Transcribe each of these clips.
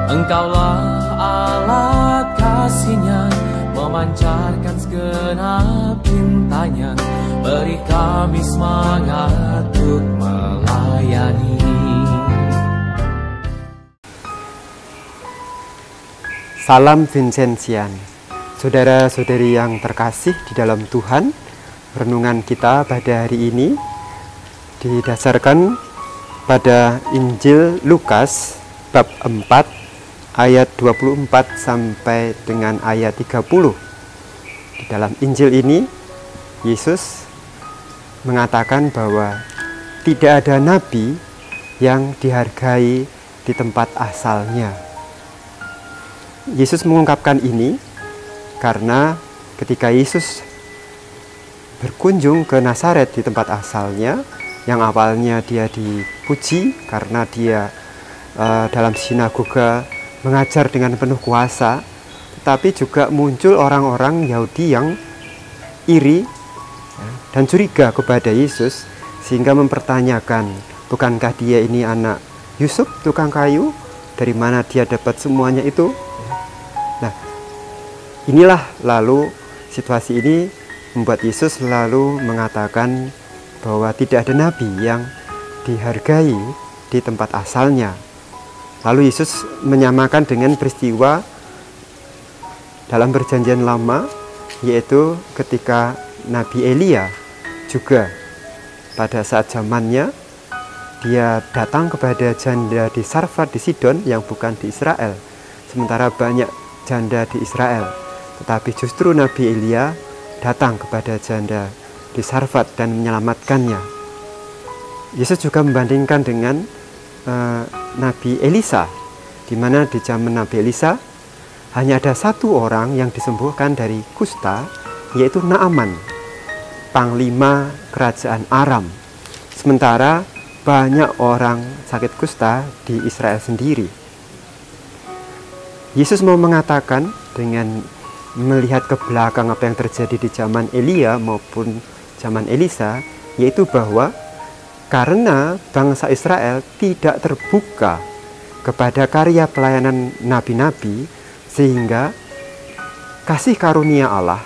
Engkaulah Allah kasih-Nya, memancarkan segenap cintanya, beri kami semangat untuk melayani. Salam Vincenzian. Saudara-saudari yang terkasih di dalam Tuhan, renungan kita pada hari ini didasarkan pada Injil Lukas bab 4 ayat 24 sampai dengan ayat 30. Di dalam Injil ini Yesus mengatakan bahwa tidak ada nabi yang dihargai di tempat asalnya. Yesus mengungkapkan ini karena ketika Yesus berkunjung ke Nazaret di tempat asalnya, yang awalnya dia dipuji karena dia dalam sinagoga mengajar dengan penuh kuasa, tetapi juga muncul orang-orang Yahudi yang iri dan curiga kepada Yesus, sehingga mempertanyakan, bukankah dia ini anak Yusuf tukang kayu? Dari mana dia dapat semuanya itu? Nah, inilah lalu situasi ini membuat Yesus lalu mengatakan bahwa tidak ada nabi yang dihargai di tempat asalnya. Lalu Yesus menyamakan dengan peristiwa dalam Perjanjian Lama, yaitu ketika Nabi Elia juga pada saat zamannya dia datang kepada janda di Sarfat di Sidon yang bukan di Israel, sementara banyak janda di Israel. Tetapi justru Nabi Elia datang kepada janda di Sarfat dan menyelamatkannya. Yesus juga membandingkan dengan Nabi Elisa, di mana di zaman Nabi Elisa hanya ada satu orang yang disembuhkan dari kusta, yaitu Naaman, panglima kerajaan Aram. Sementara banyak orang sakit kusta di Israel sendiri. Yesus mau mengatakan dengan melihat ke belakang apa yang terjadi di zaman Elia maupun zaman Elisa, yaitu bahwa karena bangsa Israel tidak terbuka kepada karya pelayanan nabi-nabi, sehingga kasih karunia Allah,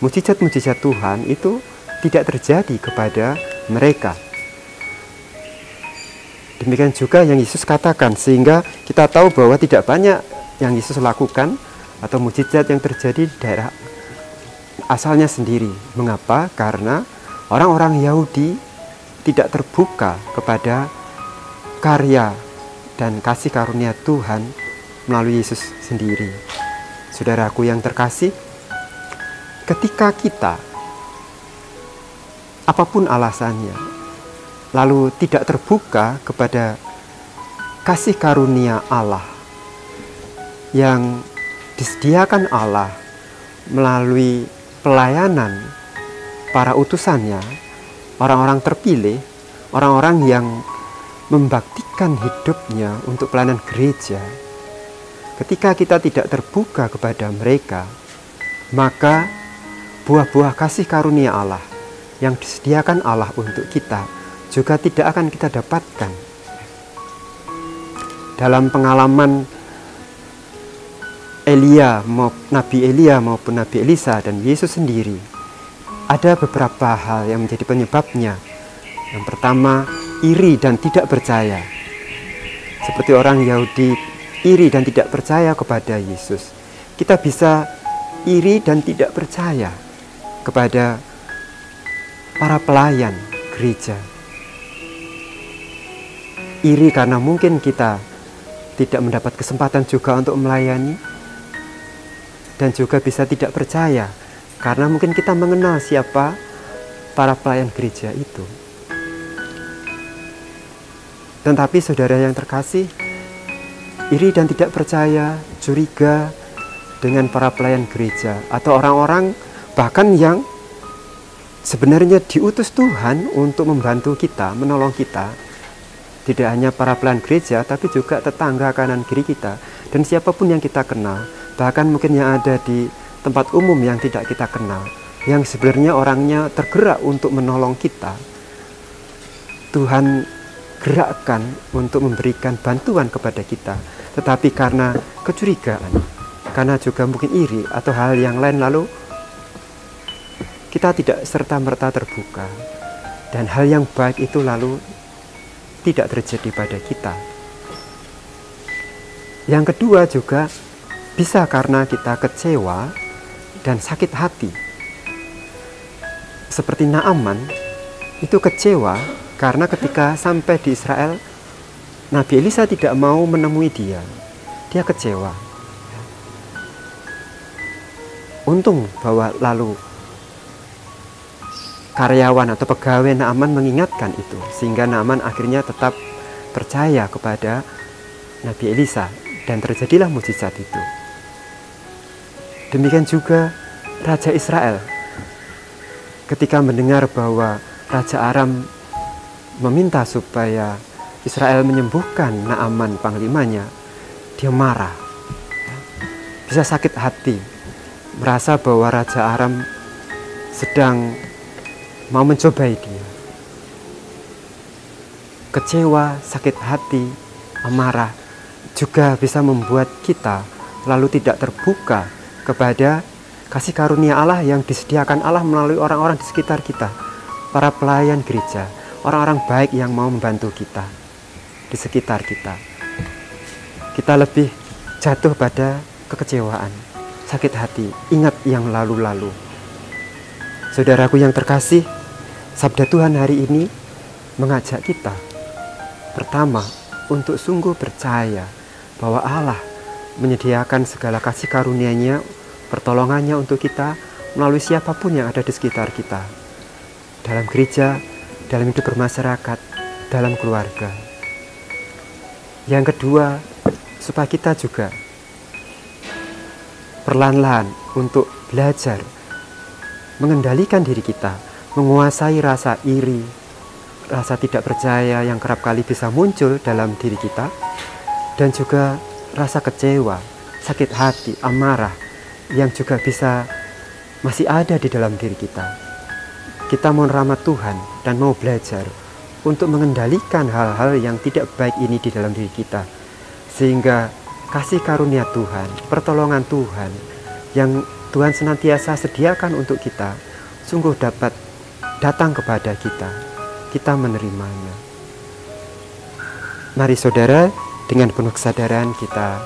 mujizat-mujizat Tuhan itu tidak terjadi kepada mereka. Demikian juga yang Yesus katakan, sehingga kita tahu bahwa tidak banyak yang Yesus lakukan atau mujizat yang terjadi di daerah asalnya sendiri. Mengapa? Karena orang-orang Yahudi tidak terbuka kepada karya dan kasih karunia Tuhan melalui Yesus sendiri. Saudaraku yang terkasih, ketika kita, apapun alasannya, lalu tidak terbuka kepada kasih karunia Allah yang disediakan Allah melalui pelayanan para utusannya, orang-orang terpilih, orang-orang yang membaktikan hidupnya untuk pelayanan gereja. Ketika kita tidak terbuka kepada mereka, maka buah-buah kasih karunia Allah yang disediakan Allah untuk kita juga tidak akan kita dapatkan. Dalam pengalaman Nabi Elia maupun Nabi Elisa dan Yesus sendiri, ada beberapa hal yang menjadi penyebabnya. Yang pertama, iri dan tidak percaya. Seperti orang Yahudi iri dan tidak percaya kepada Yesus, kita bisa iri dan tidak percaya kepada para pelayan gereja. Iri karena mungkin kita tidak mendapat kesempatan juga untuk melayani, dan juga bisa tidak percaya karena mungkin kita mengenal siapa para pelayan gereja itu. Tetapi saudara yang terkasih, iri dan tidak percaya, curiga dengan para pelayan gereja atau orang-orang bahkan yang sebenarnya diutus Tuhan untuk membantu kita, menolong kita. Tidak hanya para pelayan gereja, tapi juga tetangga kanan kiri kita dan siapapun yang kita kenal. Bahkan mungkin yang ada di tempat umum yang tidak kita kenal, yang sebenarnya orangnya tergerak untuk menolong kita. Tuhan gerakkan untuk memberikan bantuan kepada kita tetapi karena kecurigaan, karena juga mungkin iri atau hal yang lain, lalu kita tidak serta-merta terbuka, dan hal yang baik itu lalu tidak terjadi pada kita. Yang kedua juga bisa karena kita kecewa dan sakit hati. Seperti Naaman itu kecewa karena ketika sampai di Israel, Nabi Elisa tidak mau menemui dia. Dia kecewa. Untung bahwa lalu karyawan atau pegawai Naaman mengingatkan itu, sehingga Naaman akhirnya tetap percaya kepada Nabi Elisa, dan terjadilah mukjizat itu. Demikian juga Raja Israel, ketika mendengar bahwa Raja Aram meminta supaya Israel menyembuhkan Naaman panglimanya, dia marah, bisa sakit hati, merasa bahwa Raja Aram sedang mau mencobai dia. Kecewa, sakit hati, amarah juga bisa membuat kita lalu tidak terbuka kepada kasih karunia Allah yang disediakan Allah melalui orang-orang di sekitar kita, para pelayan gereja, orang-orang baik yang mau membantu kita di sekitar kita. Kita lebih jatuh pada kekecewaan, sakit hati, ingat yang lalu-lalu. Saudaraku yang terkasih, sabda Tuhan hari ini mengajak kita pertama untuk sungguh percaya bahwa Allah menyediakan segala kasih karunia-Nya, pertolongannya untuk kita melalui siapapun yang ada di sekitar kita, dalam gereja, dalam hidup bermasyarakat, dalam keluarga. Yang kedua, supaya kita juga perlahan-lahan untuk belajar mengendalikan diri kita, menguasai rasa iri, rasa tidak percaya yang kerap kali bisa muncul dalam diri kita, dan juga rasa kecewa, sakit hati, amarah yang juga bisa masih ada di dalam diri kita. Kita mohon rahmat Tuhan dan mau belajar untuk mengendalikan hal-hal yang tidak baik ini di dalam diri kita, sehingga kasih karunia Tuhan, pertolongan Tuhan yang Tuhan senantiasa sediakan untuk kita sungguh dapat datang kepada kita, kita menerimanya. Mari saudara, dengan penuh kesadaran kita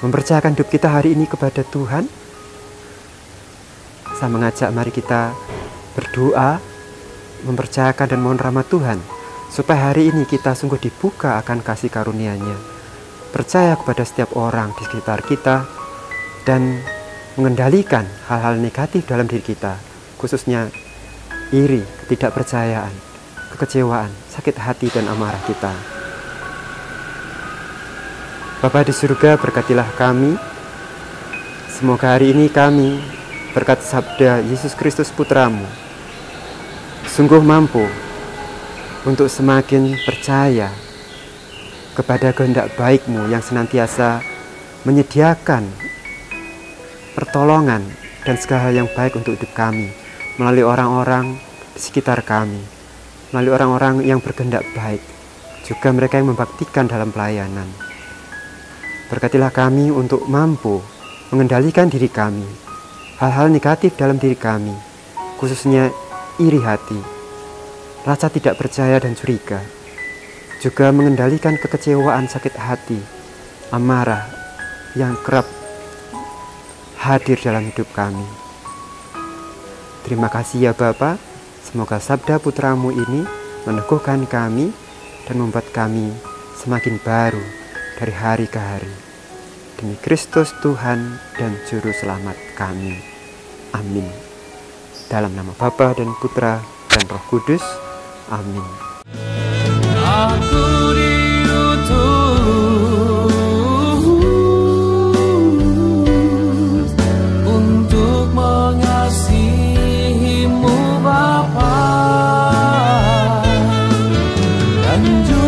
mempercayakan hidup kita hari ini kepada Tuhan. Saya mengajak mari kita berdoa, mempercayakan dan mohon rahmat Tuhan, supaya hari ini kita sungguh dibuka akan kasih karunia-Nya, percaya kepada setiap orang di sekitar kita, dan mengendalikan hal-hal negatif dalam diri kita, khususnya iri, ketidakpercayaan, kekecewaan, sakit hati, dan amarah kita. Bapa di surga, berkatilah kami. Semoga hari ini kami, berkat sabda Yesus Kristus Putra-Mu, sungguh mampu untuk semakin percaya kepada kehendak baik-Mu yang senantiasa menyediakan pertolongan dan segala hal yang baik untuk hidup kami, melalui orang-orang di sekitar kami, melalui orang-orang yang berkehendak baik, juga mereka yang membaktikan dalam pelayanan. Berkatilah kami untuk mampu mengendalikan diri kami, hal-hal negatif dalam diri kami, khususnya iri hati, rasa tidak percaya dan curiga, juga mengendalikan kekecewaan, sakit hati, amarah yang kerap hadir dalam hidup kami. Terima kasih ya Bapa, semoga sabda Putra-Mu ini meneguhkan kami dan membuat kami semakin baru dari hari ke hari. Demi Kristus Tuhan dan Juru Selamat kami. Amin. Dalam nama Bapa dan Putra dan Roh Kudus. Amin. Aku diutus untuk mengasihimu Bapa, dan juga